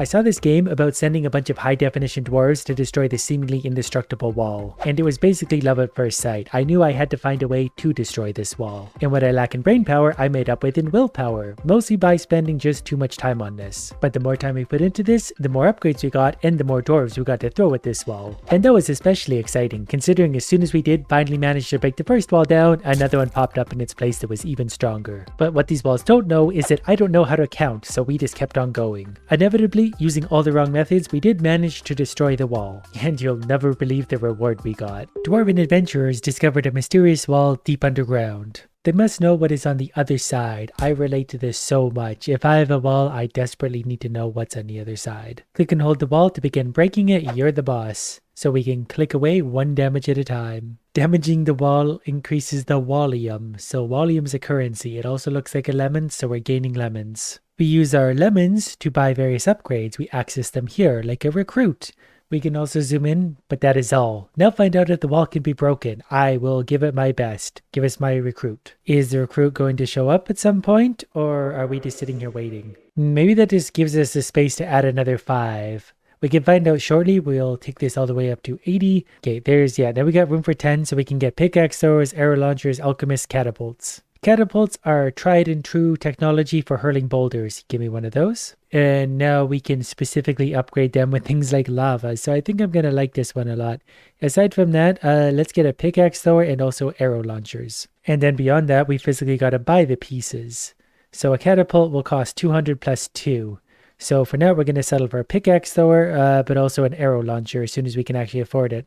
I saw this game about sending a bunch of high definition dwarves to destroy the seemingly indestructible wall, and it was basically love at first sight. I knew I had to find a way to destroy this wall. And what I lack in brain power, I made up with in willpower, mostly by spending just too much time on this. But the more time we put into this, the more upgrades we got and the more dwarves we got to throw at this wall. And that was especially exciting, considering as soon as we did finally manage to break the first wall down, another one popped up in its place that was even stronger. But what these walls don't know is that I don't know how to count, so we just kept on going. Inevitably, using all the wrong methods, we did manage to destroy the wall. And you'll never believe the reward we got. Dwarven adventurers discovered a mysterious wall deep underground. They must know what is on the other side. I relate to this so much. If I have a wall, I desperately need to know what's on the other side. Click and hold the wall to begin breaking it, you're the boss. So we can click away 1 damage at a time. Damaging the wall increases the wallium. So wallium's a currency. It also looks like a lemon, so we're gaining lemons. We use our lemons to buy various upgrades. We access them here, like a recruit. We can also zoom in, but that is all. Now find out if the wall can be broken. I will give it my best. Give us my recruit. Is the recruit going to show up at some point, or are we just sitting here waiting? Maybe that just gives us the space to add another 5. We can find out shortly. We'll take this all the way up to 80. Okay, now we got room for 10, so we can get pickaxe throwers, arrow launchers, alchemists, catapults. Catapults are tried and true technology for hurling boulders. Give me one of those. And now we can specifically upgrade them with things like lava. So I think I'm going to like this one a lot. Aside from that, let's get a pickaxe thrower and also arrow launchers. And then beyond that, we physically got to buy the pieces. So a catapult will cost 200 plus 2. So for now, we're going to settle for a pickaxe thrower, but also an arrow launcher as soon as we can actually afford it.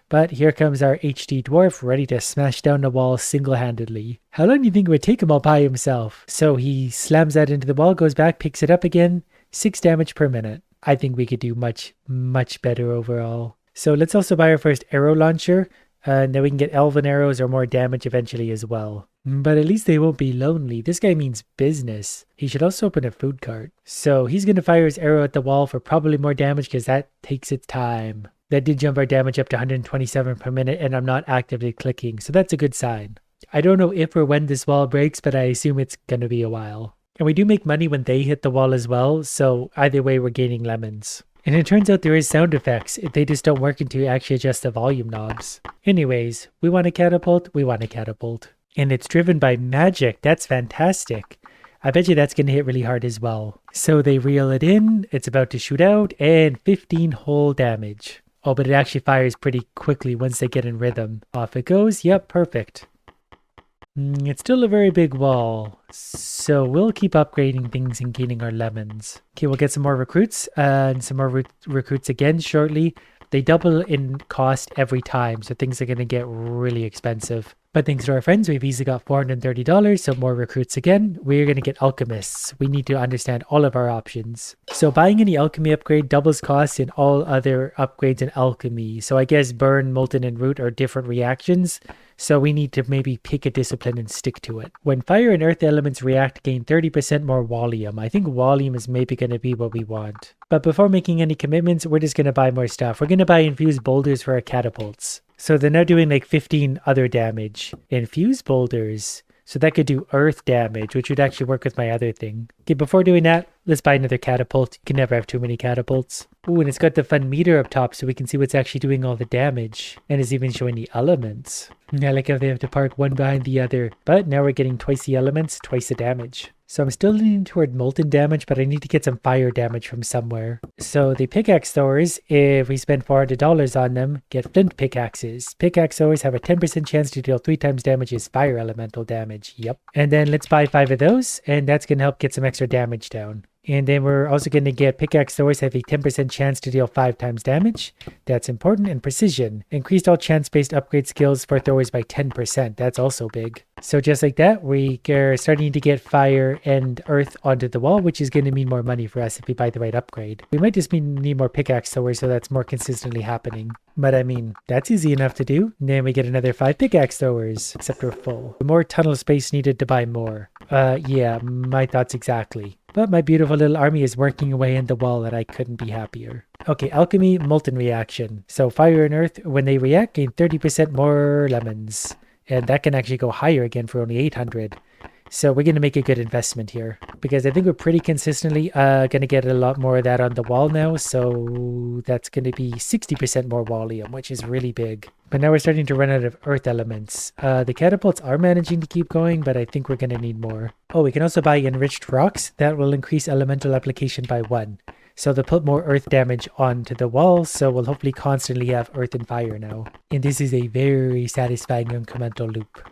But here comes our HD dwarf ready to smash down the wall single-handedly. How long do you think it would take him all by himself? So he slams that into the wall, goes back, picks it up again. 6 damage per minute. I think we could do much, much better overall. So let's also buy our first arrow launcher. And then we can get elven arrows or more damage eventually as well. But at least they won't be lonely. This guy means business. He should also open a food cart. So he's going to fire his arrow at the wall for probably more damage because that takes its time. That did jump our damage up to 127 per minute and I'm not actively clicking. So that's a good sign. I don't know if or when this wall breaks, but I assume it's going to be a while. And we do make money when they hit the wall as well. So either way, we're gaining lemons. And it turns out there is sound effects. They just don't work until you actually adjust the volume knobs. Anyways, we want a catapult. And it's driven by magic. That's fantastic. I bet you that's going to hit really hard as well. So they reel it in. It's about to shoot out and 15 whole damage. Oh, but it actually fires pretty quickly once they get in rhythm. Off it goes. Yep, perfect. It's still a very big wall, so we'll keep upgrading things and gaining our lemons. Okay, we'll get some more recruits and some more recruits again shortly. They double in cost every time, so things are going to get really expensive. But thanks to our friends, we've easily got $430, so more recruits again. We're going to get alchemists. We need to understand all of our options. So buying any alchemy upgrade doubles costs in all other upgrades in alchemy. So I guess burn, molten, and root are different reactions. So we need to maybe pick a discipline and stick to it. When fire and earth elements react, gain 30% more wallium. I think wallium is maybe going to be what we want. But before making any commitments, we're just going to buy more stuff. We're going to buy infused boulders for our catapults. So they're now doing like 15 other damage. Infused boulders. So that could do earth damage, which would actually work with my other thing. Okay, before doing that, let's buy another catapult. You can never have too many catapults. Ooh, and it's got the fun meter up top so we can see what's actually doing all the damage. And it's even showing the elements. I like how they have to park one behind the other. But now we're getting twice the elements, twice the damage. So I'm still leaning toward molten damage, but I need to get some fire damage from somewhere. So the pickaxe throwers, if we spend $400 on them, get flint pickaxes. Pickaxe throwers have a 10% chance to deal 3 times damage as fire elemental damage. Yep. And then let's buy 5 of those, and that's going to help get some extra damage down. And then we're also going to get pickaxe throwers have a 10% chance to deal 5 times damage. That's important. And precision. Increased all chance-based upgrade skills for throwers by 10%. That's also big. So just like that, we are starting to get fire and earth onto the wall, which is going to mean more money for us if we buy the right upgrade. We might just need more pickaxe throwers so that's more consistently happening. But I mean, that's easy enough to do. And then we get another 5 pickaxe throwers, except we're full. More tunnel space needed to buy more. Yeah, my thoughts exactly. But my beautiful little army is working away in the wall and I couldn't be happier. Okay, alchemy, molten reaction. So fire and earth, when they react, gain 30% more lemons. And that can actually go higher again for only 800. So we're going to make a good investment here because I think we're pretty consistently going to get a lot more of that on the wall now. So that's going to be 60% more wallium, which is really big. But now we're starting to run out of earth elements. The catapults are managing to keep going, but I think we're going to need more. Oh, we can also buy enriched rocks. That will increase elemental application by 1. So they'll put more earth damage onto the wall, so we'll hopefully constantly have earth and fire now. And this is a very satisfying incremental loop.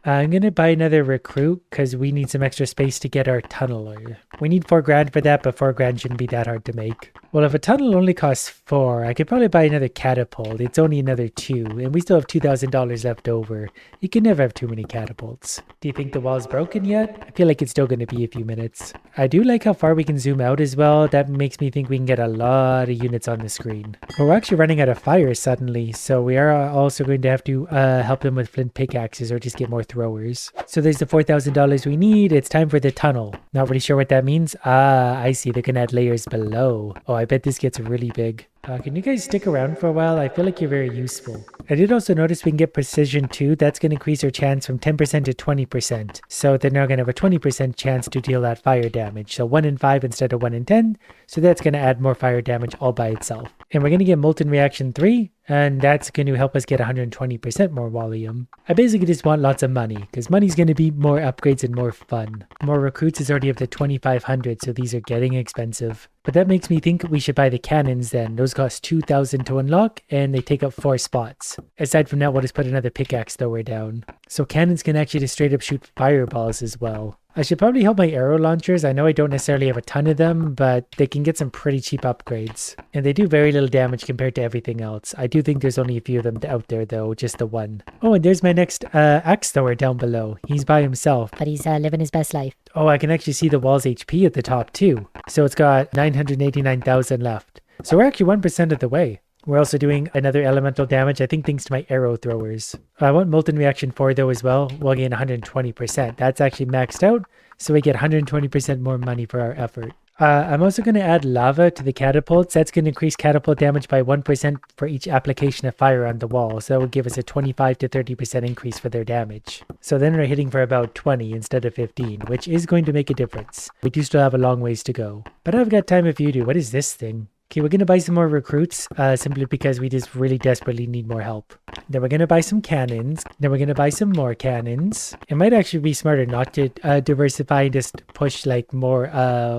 I'm going to buy another recruit because we need some extra space to get our tunneler. We need 4 grand for that, but 4 grand shouldn't be that hard to make. Well, if a tunnel only costs 4, I could probably buy another catapult. It's only another 2, and we still have $2,000 left over. You can never have too many catapults. Do you think the wall's broken yet? I feel like it's still going to be a few minutes. I do like how far we can zoom out as well. That makes me think we can get a lot of units on the screen. But we're actually running out of fire suddenly, so we are also going to have to help them with flint pickaxes or just get more throwers. So there's the $4,000 we need. It's time for the tunnel. Not really sure what that means. Ah, I see. They can add layers below. Oh, I bet this gets really big. Can you guys stick around for a while? I feel like you're very useful. I did also notice we can get precision too. That's going to increase our chance from 10% to 20%. So they're now going to have a 20% chance to deal that fire damage. So 1 in 5 instead of 1 in 10. So that's going to add more fire damage all by itself. And we're going to get Molten Reaction 3. And that's going to help us get 120% more volume. I basically just want lots of money, because money's going to be more upgrades and more fun. More recruits is already up to 2,500, so these are getting expensive. But that makes me think we should buy the cannons then. Those cost 2,000 to unlock, and they take up 4 spots. Aside from that, we'll just put another pickaxe thrower down. So cannons can actually just straight up shoot fireballs as well. I should probably help my arrow launchers. I know I don't necessarily have a ton of them, but they can get some pretty cheap upgrades. And they do very little damage compared to everything else. I do think there's only a few of them out there though, just the one. Oh, and there's my next axe thrower down below. He's by himself. But he's living his best life. Oh, I can actually see the wall's HP at the top too. So it's got 989,000 left. So we're actually 1% of the way. We're also doing another elemental damage, I think thanks to my arrow throwers. I want Molten Reaction 4 though as well. We'll gain 120%. That's actually maxed out, so we get 120% more money for our effort. I'm also going to add lava to the catapults. That's going to increase catapult damage by 1% for each application of fire on the wall. So that will give us a 25 to 30% increase for their damage. So then we're hitting for about 20 instead of 15, which is going to make a difference. We do still have a long ways to go. But I've got time if you do. What is this thing? Okay, we're going to buy some more recruits simply because we just really desperately need more help. Then we're going to buy some cannons. Then we're going to buy some more cannons. It might actually be smarter not to diversify and just push like more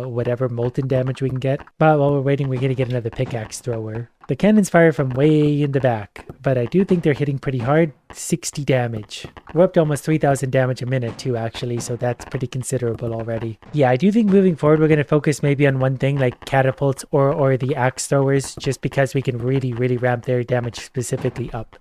whatever molten damage we can get. But while we're waiting, we're going to get another pickaxe thrower. The cannons fire from way in the back, but I do think they're hitting pretty hard. 60 damage. We're up to almost 3,000 damage a minute too, actually, so that's pretty considerable already. Yeah, I do think moving forward we're going to focus maybe on one thing like catapults or the axe throwers, just because we can really ramp their damage specifically up.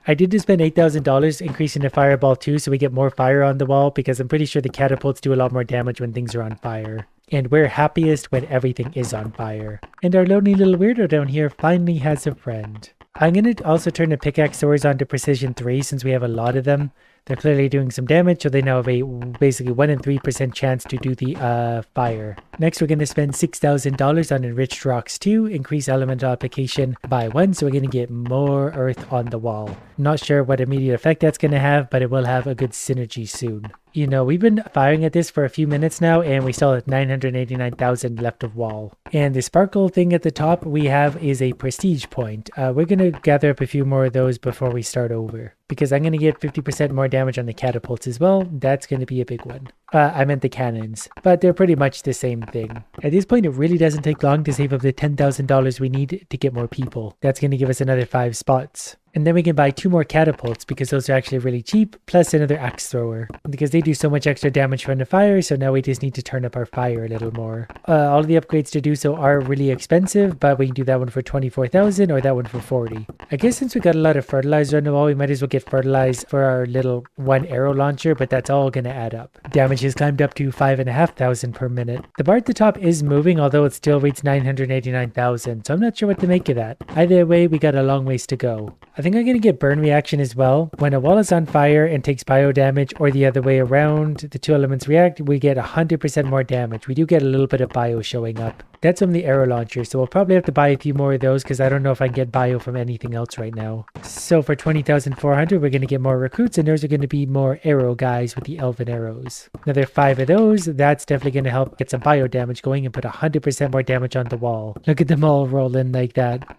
I did just spend $8,000 increasing the fireball too, so we get more fire on the wall, because I'm pretty sure the catapults do a lot more damage when things are on fire. And we're happiest when everything is on fire. And our lonely little weirdo down here finally has a friend. I'm going to also turn the pickaxe throwers on to precision 3 since we have a lot of them. They're clearly doing some damage, so they now have a basically 1 in 3% chance to do the fire. Next, we're going to spend $6,000 on enriched rocks too, increase elemental application by 1, so we're going to get more earth on the wall. Not sure what immediate effect that's going to have, but it will have a good synergy soon. You know, we've been firing at this for a few minutes now, and we still have 989,000 left of wall. And the sparkle thing at the top we have is a prestige point. We're going to gather up a few more of those before we start over, because I'm going to get 50% more damage on the catapults as well. That's going to be a big one. I meant the cannons, but they're pretty much the same thing. At this point, it really doesn't take long to save up the $10,000 we need to get more people. That's going to give us another 5 spots. And then we can buy 2 more catapults because those are actually really cheap, plus another axe thrower. Because they do so much extra damage from the fire, so now we just need to turn up our fire a little more. All of the upgrades to do so are really expensive, but we can do that one for 24,000 or that one for 40. I guess since we got a lot of fertilizer on the wall, we might as well get fertilized for our little 1 arrow launcher, but that's all going to add up. Damage has climbed up to 5,500 per minute. The bar at the top is moving, although it still reads 989,000, so I'm not sure what to make of that. Either way, we got a long ways to go. I think I'm going to get burn reaction as well. When a wall is on fire and takes bio damage, or the other way around, the 2 elements react, we get 100% more damage. We do get a little bit of bio showing up. That's from the arrow launcher, so we'll probably have to buy a few more of those because I don't know if I can get bio from anything else right now. So for 20,400, we're going to get more recruits, and those are going to be more arrow guys with the elven arrows. Another 5 of those, that's definitely going to help get some bio damage going and put 100% more damage on the wall. Look at them all rolling like that.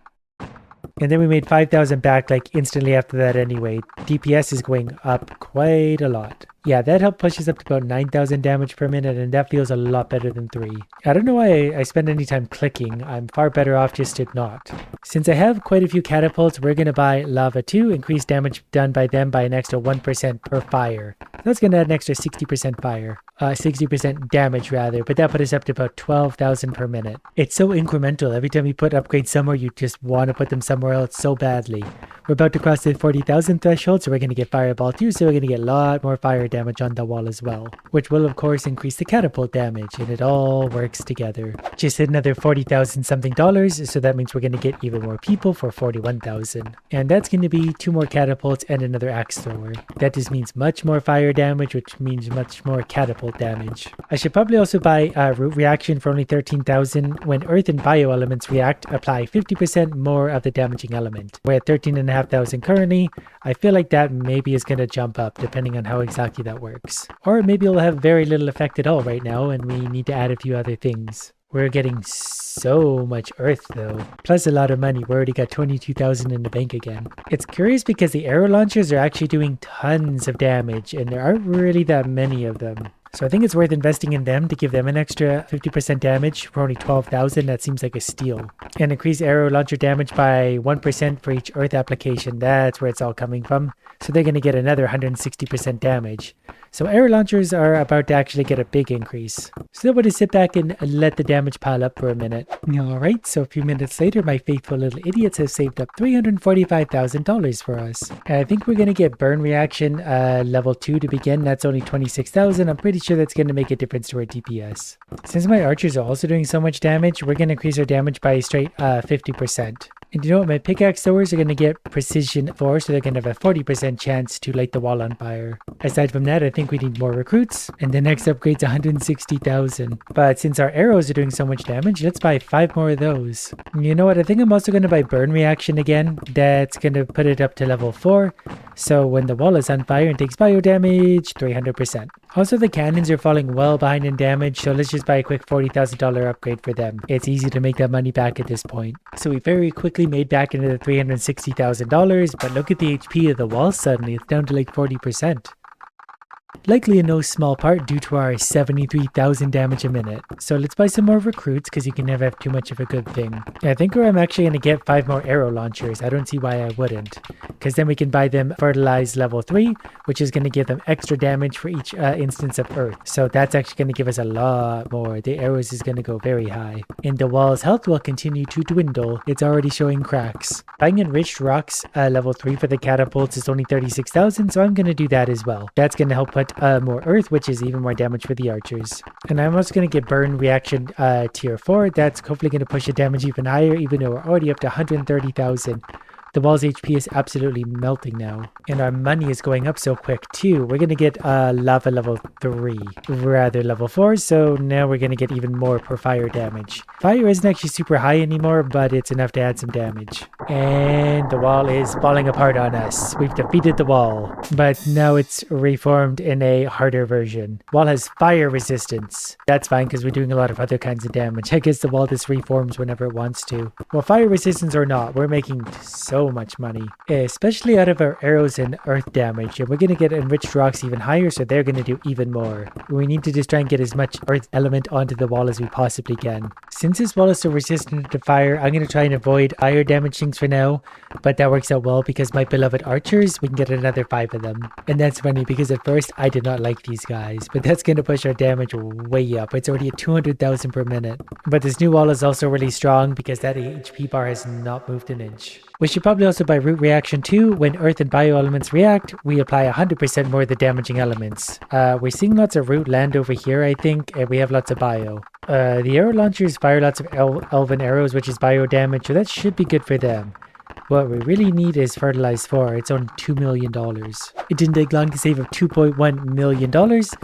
And then we made 5,000 back like instantly after that anyway. DPS is going up quite a lot. Yeah, that helped push us up to about 9,000 damage per minute, and that feels a lot better than 3. I don't know why I spend any time clicking. I'm far better off just to not. Since I have quite a few catapults, we're going to buy lava 2, increase damage done by them by an extra 1% per fire. That's going to add an extra 60% fire. 60% damage rather, but that put us up to about 12,000 per minute. It's so incremental. Every time you put upgrades somewhere, you just want to put them somewhere else so badly. We're about to cross the 40,000 threshold, so we're going to get Fireball too, so we're going to get a lot more fire damage on the wall as well, which will of course increase the catapult damage, and it all works together. Just hit another 40,000 something dollars, so that means we're going to get even more people for 41,000. And that's going to be 2 more catapults and another axe thrower. That just means much more fire damage, which means much more catapult damage. I should probably also buy root reaction for only 13,000. When earth and bio elements react, apply 50% more of the damaging element. We're at 13,500 currently. I feel like that maybe is going to jump up depending on how exactly that works. Or maybe it'll have very little effect at all right now and we need to add a few other things. We're getting so much earth though, plus a lot of money. We already got 22,000 in the bank again. It's curious because the arrow launchers are actually doing tons of damage and there aren't really that many of them. So I think it's worth investing in them to give them an extra 50% damage for only 12,000. That seems like a steal. And increase arrow launcher damage by 1% for each earth application. That's where it's all coming from. So they're going to get another 160% damage. So arrow launchers are about to actually get a big increase. So we'll just sit back and let the damage pile up for a minute. Alright, so a few minutes later, my faithful little idiots have saved up $345,000 for us. And I think we're going to get burn reaction level 2 to begin. That's only 26,000. I'm pretty sure that's going to make a difference to our DPS. Since my archers are also doing so much damage, we're going to increase our damage by a straight 50%. And you know what, my pickaxe throwers are going to get precision 4, so they're going to have a 40% chance to light the wall on fire. Aside from that, I think we need more recruits, and the next upgrade's 160,000. But since our arrows are doing so much damage, let's buy 5 more of those. You know what, I think I'm also going to buy burn reaction again. That's going to put it up to level 4. So when the wall is on fire and takes bio damage, 300%. Also, the cannons are falling well behind in damage, so let's just buy a quick $40,000 upgrade for them. It's easy to make that money back at this point. So we very quickly made back into the $360,000, but look at the HP of the wall suddenly, it's down to like 40%. Likely in no small part due to our 73,000 damage a minute. So let's buy some more recruits because you can never have too much of a good thing. I think I'm actually going to get 5 more arrow launchers. I don't see why I wouldn't. Because then we can buy them fertilized level 3, which is going to give them extra damage for each instance of earth. So that's actually going to give us a lot more. The arrows is going to go very high. And the wall's health will continue to dwindle. It's already showing cracks. Buying enriched rocks level 3 for the catapults is only 36,000, so I'm going to do that as well. That's going to help put more earth, which is even more damage for the archers. And I'm also going to get burn reaction tier 4. That's hopefully going to push the damage even higher, even though we're already up to 130,000. The wall's HP is absolutely melting now. And our money is going up so quick too. We're going to get lava level 3, rather level 4. So now we're going to get even more per fire damage. Fire isn't actually super high anymore, but it's enough to add some damage. And the wall is falling apart on us. We've defeated the wall. But now it's reformed in a harder version. Wall has fire resistance. That's fine because we're doing a lot of other kinds of damage. I guess the wall just reforms whenever it wants to. Well, fire resistance or not, we're making so much money, especially out of our arrows and earth damage, and we're going to get enriched rocks even higher, so they're going to do even more. We need to just try and get as much earth element onto the wall as we possibly can. Since this wall is so resistant to fire, I'm going to try and avoid fire damage things for now, but that works out well because my beloved archers, we can get another 5 of them. And that's funny because at first I did not like these guys, but that's going to push our damage way up. It's already at 200,000 per minute. But this new wall is also really strong because that HP bar has not moved an inch. We should probably also buy root reaction too. When earth and bio elements react, we apply 100% more of the damaging elements. We're seeing lots of root land over here, I think, and we have lots of bio. The arrow launchers fire lots of elven arrows, which is bio damage, so that should be good for them. What we really need is fertilized 4. It's only $2 million. It didn't take long to save up $2.1 million,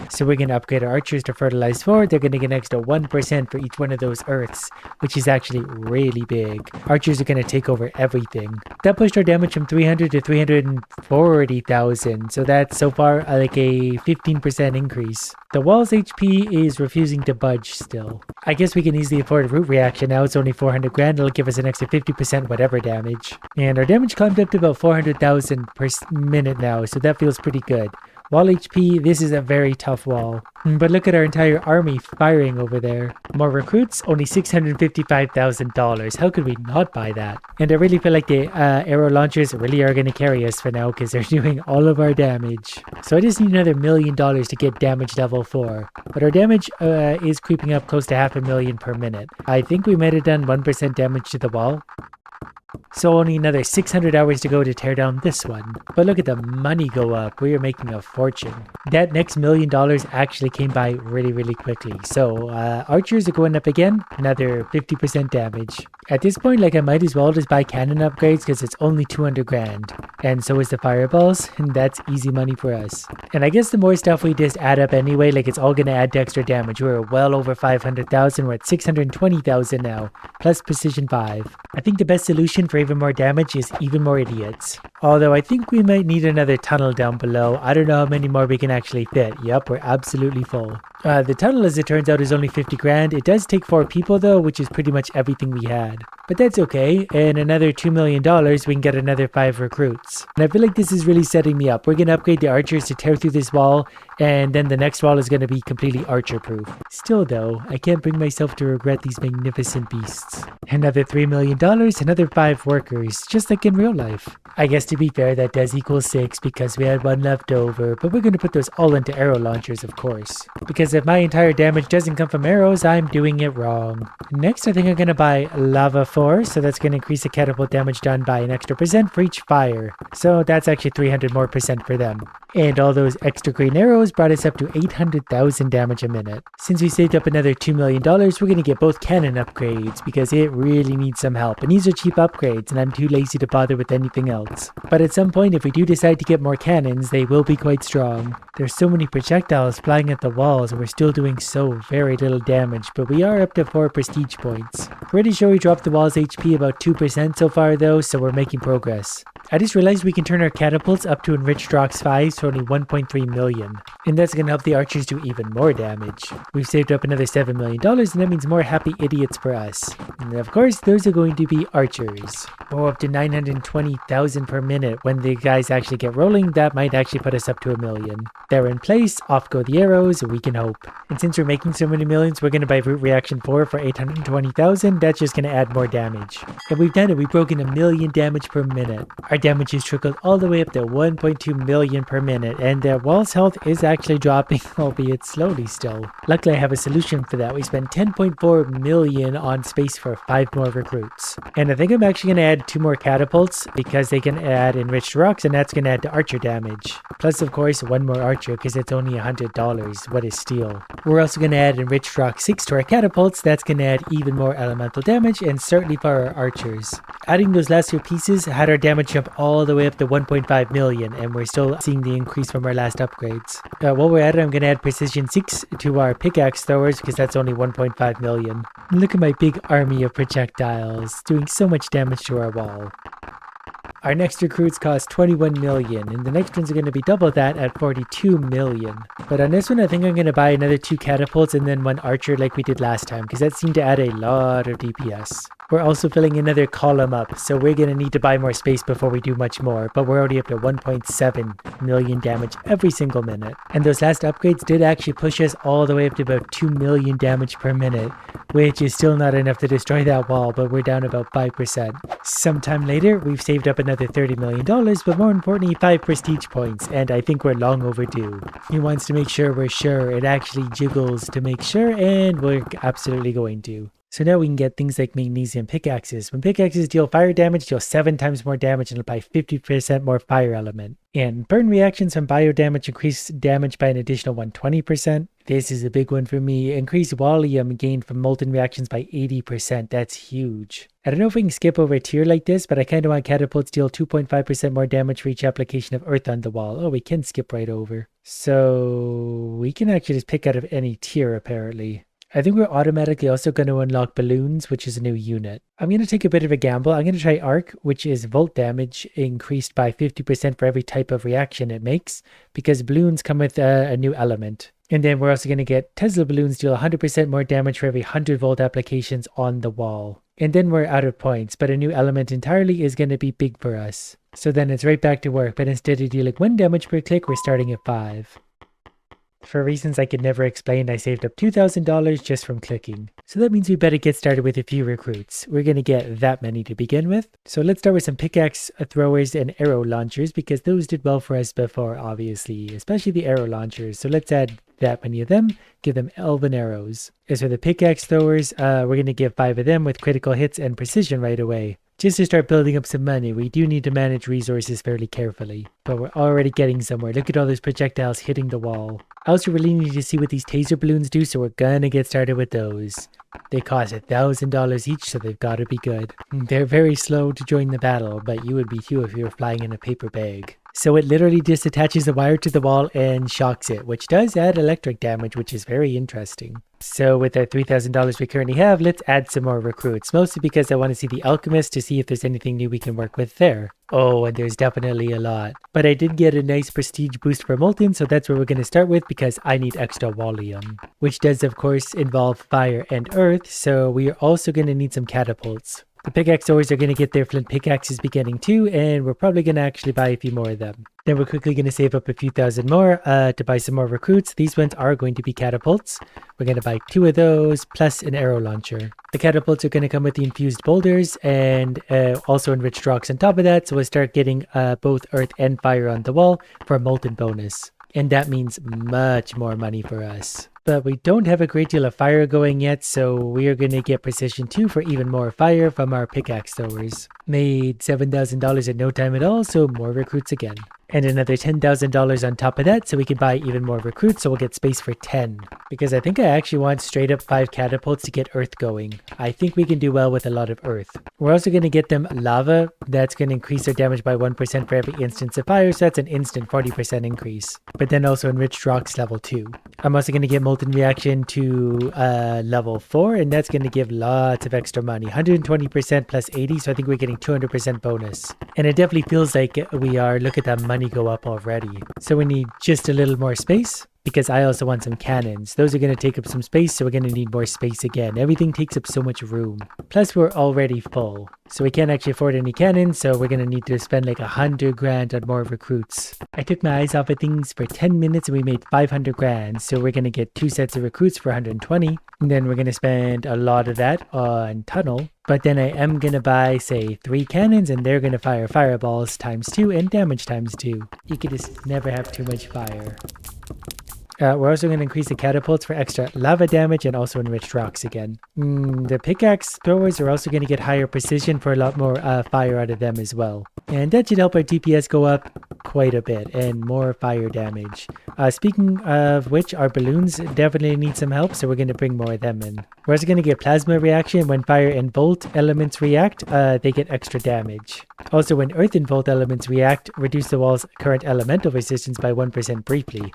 so we're going to upgrade our archers to fertilize 4. They're going to get an extra 1% for each one of those earths, which is actually really big. Archers are going to take over everything. That pushed our damage from 300 to 340,000, so that's so far like a 15% increase. The wall's HP is refusing to budge still. I guess we can easily afford a root reaction now. It's only 400 grand. It'll give us an extra 50% whatever damage. And our damage climbed up to about 400,000 per minute now, so that feels pretty good. Wall HP, this is a very tough wall. But look at our entire army firing over there. More recruits, only $655,000. How could we not buy that? And I really feel like the arrow launchers really are going to carry us for now because they're doing all of our damage. So I just need another $1 million to get damage level 4. But our damage is creeping up close to 500,000 per minute. I think we might have done 1% damage to the wall. So only another 600 hours to go to tear down this one. But look at the money go up. We are making a fortune. That next $1 million actually came by really quickly. So archers are going up again. Another 50% damage. At this point, like I might as well just buy cannon upgrades because it's only 200 grand. And so is the fireballs. And that's easy money for us. And I guess the more stuff we just add up anyway, like it's all going to add to extra damage. We're well over 500,000. We're at 620,000 now. Plus precision 5. I think the best solution for even more damage is even more idiots. Although I think we might need another tunnel down below. I don't know how many more we can actually fit. Yep, we're absolutely full. The tunnel, as it turns out, is only 50 grand. It does take 4 people though, which is pretty much everything we had. But that's okay. And another $2 million, we can get another 5 recruits. And I feel like this is really setting me up. We're going to upgrade the archers to tear through this wall, and then the next wall is going to be completely archer proof. Still though, I can't bring myself to regret these magnificent beasts. Another $3 million, another 5 workers, just like in real life. I guess to be fair, that does equal 6 because we had 1 left over, but we're going to put those all into arrow launchers, of course. Because if my entire damage doesn't come from arrows, I'm doing it wrong. Next, I think I'm going to buy lava 4, so that's going to increase the catapult damage done by an extra % for each fire. So that's actually 300 more % for them. And all those extra green arrows brought us up to 800,000 damage a minute. Since we saved up another $2 million, we're going to get both cannon upgrades because it really needs some help. And these are cheap upgrades and I'm too lazy to bother with anything else. But at some point, if we do decide to get more cannons, they will be quite strong. There's so many projectiles flying at the walls and we're still doing so very little damage, but we are up to 4 prestige points. Pretty sure we dropped the wall's HP about 2% so far though, so we're making progress. I just realized we can turn our catapults up to enriched rocks 5 to only 1.3 million. And that's going to help the archers do even more damage. We've saved up another $7 million and that means more happy idiots for us. And of course, those are going to be archers. Oh, up to 920,000 per minute. When the guys actually get rolling, that might actually put us up to 1 million. They're in place, off go the arrows, we can hope. And since we're making so many millions, we're going to buy root reaction 4 for 820,000. That's just going to add more damage. And we've done it. We've broken 1 million damage per minute. Our damage has trickled all the way up to 1.2 million per minute, and their wall's health is actually dropping, albeit slowly still. Luckily, I have a solution for that. We spent 10.4 million on space for 5 more recruits. And I think I'm actually going to add 2 more catapults because they can add enriched rocks, and that's going to add to archer damage. Plus, of course, 1 more archer because it's only $100. What is steel? We're also going to add enriched rock 6 to our catapults. That's going to add even more elemental damage, and certainly for our archers. Adding those last 2 pieces had our damage jump all the way up to 1.5 million, and we're still seeing the increase from our last upgrades. While we're at it, I'm going to add precision 6 to our pickaxe throwers because that's only 1.5 million. And look at my big army of projectiles doing so much damage to our wall. Our next recruits cost 21 million, and the next ones are going to be double that at 42 million. But on this one, I think I'm going to buy another 2 catapults and then 1 archer like we did last time, because that seemed to add a lot of DPS. We're also filling another column up, so we're going to need to buy more space before we do much more, but we're already up to 1.7 million damage every single minute. And those last upgrades did actually push us all the way up to about 2 million damage per minute, which is still not enough to destroy that wall, but we're down about 5%. Sometime later, we've saved up another $30 million, but more importantly, 5 prestige points, and I think we're long overdue. He wants to make sure we're sure. It actually jiggles to make sure, and we're absolutely going to. So now we can get things like magnesium pickaxes. When pickaxes deal fire damage, deal 7 times more damage and apply 50% more fire element. And burn reactions from bio damage increase damage by an additional 120%. This is a big one for me. Increase volume gained from molten reactions by 80%. That's huge. I don't know if we can skip over a tier like this, but I kind of want catapults deal 2.5% more damage for each application of earth on the wall. Oh, we can skip right over. So we can actually just pick out of any tier apparently. I think we're automatically also going to unlock balloons, which is a new unit. I'm going to take a bit of a gamble. I'm going to try arc, which is volt damage increased by 50% for every type of reaction it makes, because balloons come with a new element. And then we're also going to get Tesla balloons deal 100% more damage for every 100 volt applications on the wall. And then we're out of points, but a new element entirely is going to be big for us. So then it's right back to work, but instead of dealing 1 damage per click, we're starting at 5. For reasons I could never explain, I saved up $2,000 just from clicking. So that means we better get started with a few recruits. We're going to get that many to begin with. So let's start with some pickaxe throwers and arrow launchers, because those did well for us before, obviously, especially the arrow launchers. So let's add that many of them, give them elven arrows. As for the pickaxe throwers, we're going to give 5 of them with critical hits and precision right away. Just to start building up some money, we do need to manage resources fairly carefully. But we're already getting somewhere. Look at all those projectiles hitting the wall. I also really need to see what these taser balloons do, so we're gonna get started with those. They cost $1,000 each, so they've got to be good. They're very slow to join the battle, but you would be too if you were flying in a paper bag. So it literally just attaches the wire to the wall and shocks it, which does add electric damage, which is very interesting. So with our $3,000 we currently have, let's add some more recruits, mostly because I want to see the alchemist to see if there's anything new we can work with there. Oh, and there's definitely a lot. But I did get a nice prestige boost for molten, so that's where we're going to start with because I need extra volume, which does of course involve fire and earth, so we are also going to need some catapults. The pickaxe throwers are going to get their flint pickaxes beginning too, and we're probably going to actually buy a few more of them. Then we're quickly going to save up a few thousand more to buy some more recruits. These ones are going to be catapults. We're going to buy 2 of those plus an arrow launcher. The catapults are going to come with the infused boulders and also enriched rocks on top of that, so we'll start getting both earth and fire on the wall for a molten bonus. And that means much more money for us. But we don't have a great deal of fire going yet, so we are going to get precision 2 for even more fire from our pickaxe throwers. Made $7,000 in no time at all, so more recruits again. And another $10,000 on top of that, so we can buy even more recruits, so we'll get space for 10. Because I think I actually want straight up 5 catapults to get earth going. I think we can do well with a lot of earth. We're also going to get them lava. That's going to increase their damage by 1% for every instance of fire, so that's an instant 40% increase. But then also enriched rocks level 2. I'm also going to get molten reaction to level 4, and that's going to give lots of extra money. 120% plus 80, so I think we're getting 200% bonus. And it definitely feels like we are. Look at that money go up already. So we need just a little more space, because I also want some cannons. Those are going to take up some space, so we're going to need more space again. Everything takes up so much room. Plus we're already full, so we can't actually afford any cannons, so we're going to need to spend like 100 grand on more recruits. I took my eyes off of things for 10 minutes and we made 500 grand, so we're going to get 2 sets of recruits for 120, and then we're going to spend a lot of that on tunnel. But then I am going to buy, say, 3 cannons, and they're going to fire fireballs times 2 and damage times 2. You can just never have too much fire. We're also going to increase the catapults for extra lava damage and also enriched rocks again. The pickaxe throwers are also going to get higher precision for a lot more fire out of them as well. And that should help our DPS go up quite a bit and more fire damage. Speaking of which, our balloons definitely need some help, so we're going to bring more of them in. We're also going to get plasma reaction. When fire and volt elements react, they get extra damage. Also, when earth and volt elements react, reduce the wall's current elemental resistance by 1% briefly.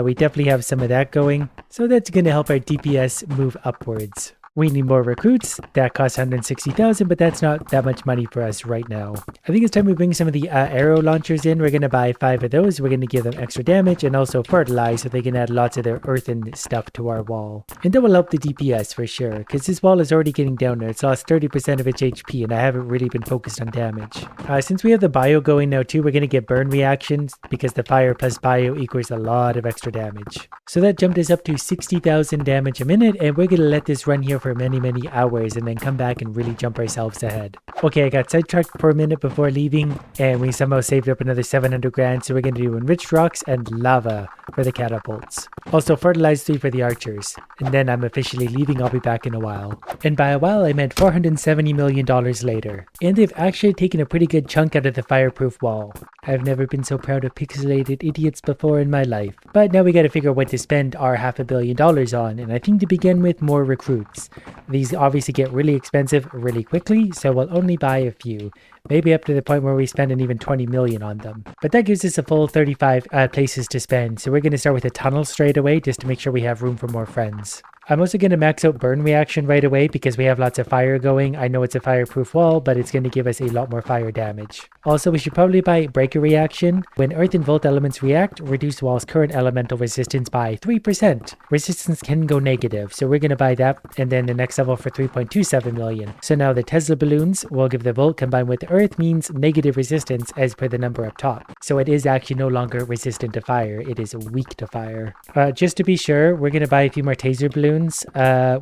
We definitely have some of that going, so that's going to help our DPS move upwards. We need more recruits. That costs 160,000, but that's not that much money for us right now. I think it's time we bring some of the arrow launchers in. We're going to buy 5 of those. We're going to give them extra damage and also fertilize so they can add lots of their earthen stuff to our wall. And that will help the DPS for sure, because this wall is already getting down there. It's lost 30% of its HP, and I haven't really been focused on damage. Since we have the bio going now too, we're going to get burn reactions, because the fire plus bio equals a lot of extra damage. So that jumped us up to 60,000 damage a minute, and we're going to let this run here for many hours and then come back and really jump ourselves ahead. Okay, I got sidetracked for a minute before leaving, and we somehow saved up another 700 grand, so we're going to do enriched rocks and lava for the catapults. Also, fertilized 3 for the archers. And then I'm officially leaving, I'll be back in a while. And by a while, I meant $470 million later. And they've actually taken a pretty good chunk out of the fireproof wall. I've never been so proud of pixelated idiots before in my life. But now we gotta figure what to spend our $500 million on, and I think to begin with, more recruits. These obviously get really expensive really quickly, so we'll only buy a few. Maybe up to the point where we spend an even 20 million on them. But that gives us a full 35 places to spend, so we're going to start with a tunnel straight away just to make sure we have room for more friends. I'm also going to max out burn reaction right away because we have lots of fire going. I know it's a fireproof wall, but it's going to give us a lot more fire damage. Also, we should probably buy breaker reaction. When earth and volt elements react, reduce wall's current elemental resistance by 3%. Resistance can go negative, so we're going to buy that, and then the next level for 3.27 million. So now the Tesla balloons will give the volt combined with the earth means negative resistance as per the number up top. So it is actually no longer resistant to fire, it is weak to fire. Just to be sure, we're going to buy a few more taser balloons.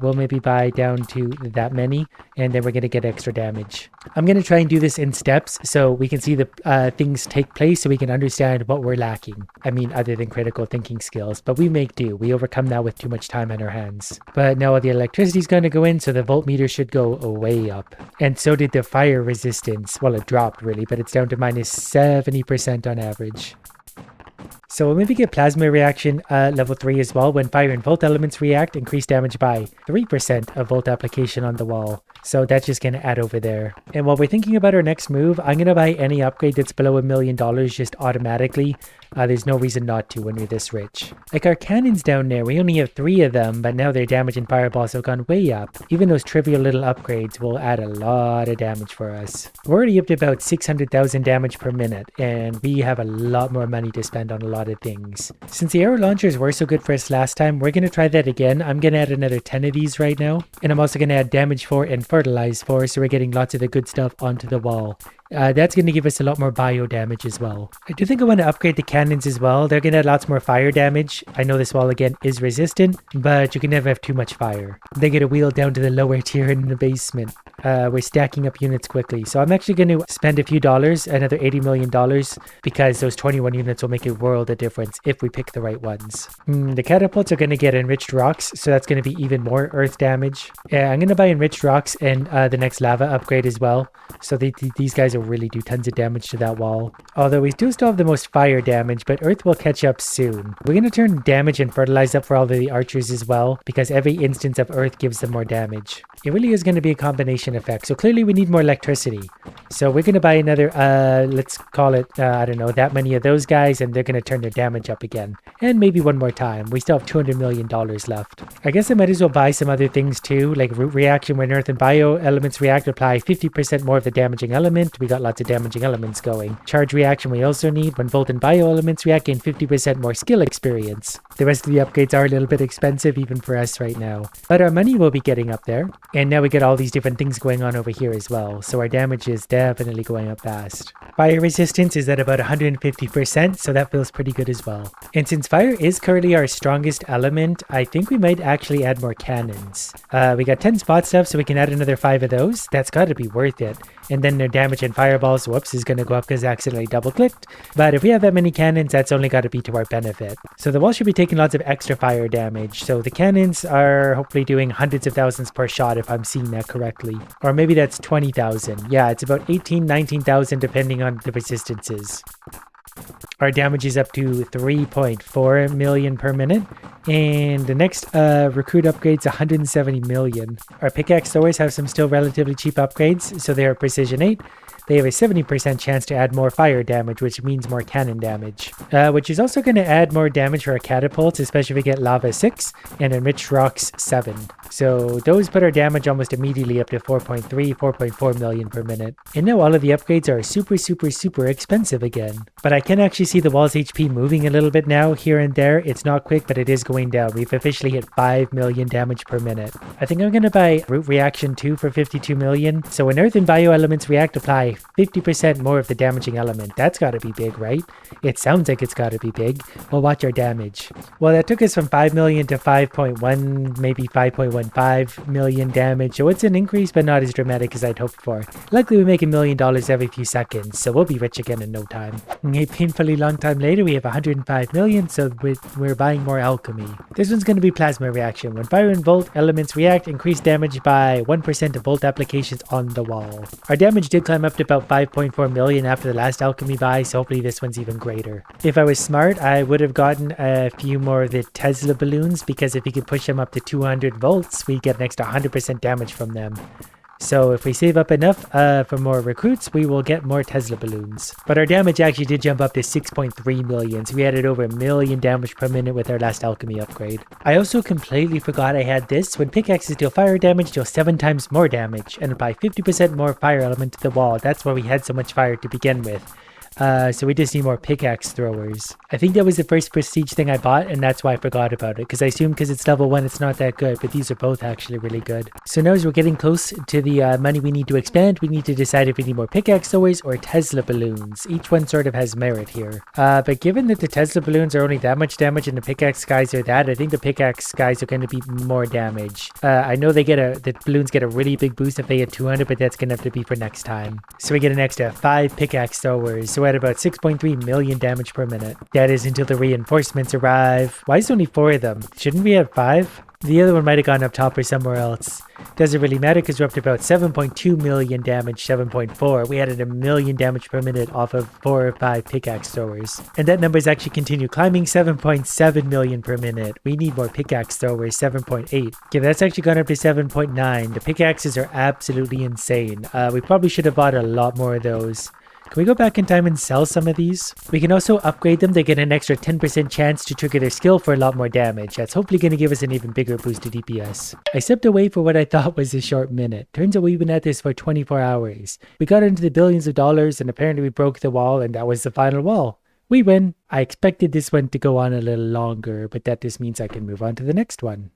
We'll maybe buy down to that many, and then we're going to get extra damage. I'm going to try and do this in steps so we can see the things take place so we can understand what we're lacking. I mean, other than critical thinking skills, but we make do. We overcome that with too much time on our hands. But now the electricity is going to go in, so the voltmeter should go way up. And so did the fire resistance. Well, it dropped really, but it's down to minus 70% on average. So we'll maybe get plasma reaction level 3 as well. When fire and volt elements react, increase damage by 3% of volt application on the wall. So that's just going to add over there. And while we're thinking about our next move, I'm going to buy any upgrade that's below $1 million just automatically. There's no reason not to when we're this rich. Like our cannons down there, we only have 3 of them, but now their damage and fireballs have gone way up. Even those trivial little upgrades will add a lot of damage for us. We're already up to about 600,000 damage per minute, and we have a lot more money to spend on a lot of things. Since the arrow launchers were so good for us last time, we're going to try that again. I'm going to add another 10 of these right now, and I'm also going to add damage 4 and fertilize 4, so we're getting lots of the good stuff onto the wall. That's going to give us a lot more bio damage as well. I do think I want to upgrade the cannons as well. They're going to add lots more fire damage. I know this wall again is resistant, but you can never have too much fire. They get a wheel down to the lower tier in the basement. We're stacking up units quickly. So I'm actually going to spend a few dollars, another $80 million, because those 21 units will make a world of difference if we pick the right ones. The catapults are going to get enriched rocks, so that's going to be even more earth damage. I'm going to buy enriched rocks and the next lava upgrade as well. So these guys will really do tons of damage to that wall. Although we do still have the most fire damage, but earth will catch up soon. We're going to turn damage and fertilize up for all of the archers as well, because every instance of earth gives them more damage. It really is going to be a combination effect. So clearly we need more electricity. So we're going to buy another, let's call it, I don't know, that many of those guys, and they're going to turn their damage up again. And maybe one more time. We still have $200 million left. I guess I might as well buy some other things too, like root reaction when earth and bio elements react, apply 50% more of the damaging element. We got lots of damaging elements going. Charge reaction we also need. When volt and bio elements react, gain 50% more skill experience. The rest of the upgrades are a little bit expensive even for us right now. But our money will be getting up there. And now we get all these different things going on over here as well. So our damage is definitely going up fast. Fire resistance is at about 150%, so that feels pretty good as well. And since fire is currently our strongest element, I think we might actually add more cannons. We got 10 spot stuff, so we can add another 5 of those. That's got to be worth it. And then their damage and fireballs, whoops, is going to go up because I accidentally double-clicked. But if we have that many cannons, that's only got to be to our benefit. So the wall should be taking lots of extra fire damage. So the cannons are hopefully doing hundreds of thousands per shot if I'm seeing that correctly. Or maybe that's 20,000. Yeah, it's about 18, 19,000 depending on the resistances. Our damage is up to 3.4 million per minute. And the next recruit upgrade's 170 million. Our pickaxe throwers have some still relatively cheap upgrades, so they are precision 8. They have a 70% chance to add more fire damage, which means more cannon damage. Which is also going to add more damage for our catapults, especially if we get lava 6 and enriched rocks 7. So those put our damage almost immediately up to 4.3, 4.4 million per minute. And now all of the upgrades are super expensive again. But I can actually see the wall's HP moving a little bit now, here and there. It's not quick, but it is going down. We've officially hit 5 million damage per minute. I think I'm going to buy Root Reaction 2 for 52 million. So when Earth and Bioelements react, apply 50% more of the damaging element. That's got to be big, right? It sounds like it's got to be big. We'll watch our damage. Well, that took us from 5 million to 5.1, maybe 5.15 million damage. So it's an increase, but not as dramatic as I'd hoped for. Luckily, we make $1 million every few seconds, so we'll be rich again in no time. A painfully long time later, we have 105 million, so we're buying more alchemy. This one's going to be plasma reaction. When fire and volt elements react, increase damage by 1% of volt applications on the wall. Our damage did climb up to about 5.4 million after the last alchemy buy, so hopefully this one's even greater. If I was smart, I would have gotten a few more of the Tesla balloons, because if we could push them up to 200 volts, we get an extra 100% damage from them. So if we save up enough for more recruits, we will get more Tesla balloons. But our damage actually did jump up to 6.3 million, so we added over 1 million damage per minute with our last alchemy upgrade. I also completely forgot I had this. When pickaxes deal fire damage, deal 7 times more damage, and apply 50% more fire element to the wall. That's why we had so much fire to begin with. So we just need more pickaxe throwers. I think that was the first prestige thing I bought, and that's why I forgot about it, because I assumed because it's level 1 it's not that good, but these are both actually really good. So now as we're getting close to the money we need to expand, we need to decide if we need more pickaxe throwers or Tesla balloons. Each one sort of has merit here. But given that the Tesla balloons are only that much damage and the pickaxe guys are that, I think the pickaxe guys are going to be more damage. I know the balloons get a really big boost if they hit 200, but that's going to have to be for next time. So we get an extra 5 pickaxe throwers. So at about 6.3 million damage per minute. That is until the reinforcements arrive. Why is there only 4 of them? Shouldn't we have 5? The other one might have gone up top or somewhere else. Doesn't really matter because we're up to about 7.2 million damage, 7.4. We added 1 million damage per minute off of 4 or 5 pickaxe throwers. And that number's actually continued climbing, 7.7 million per minute. We need more pickaxe throwers, 7.8. Okay, that's actually gone up to 7.9. The pickaxes are absolutely insane. We probably should have bought a lot more of those. Can we go back in time and sell some of these? We can also upgrade them to get an extra 10% chance to trigger their skill for a lot more damage. That's hopefully going to give us an even bigger boost to DPS. I stepped away for what I thought was a short minute. Turns out we've been at this for 24 hours. We got into the billions of dollars and apparently we broke the wall, and that was the final wall. We win. I expected this one to go on a little longer, but that just means I can move on to the next one.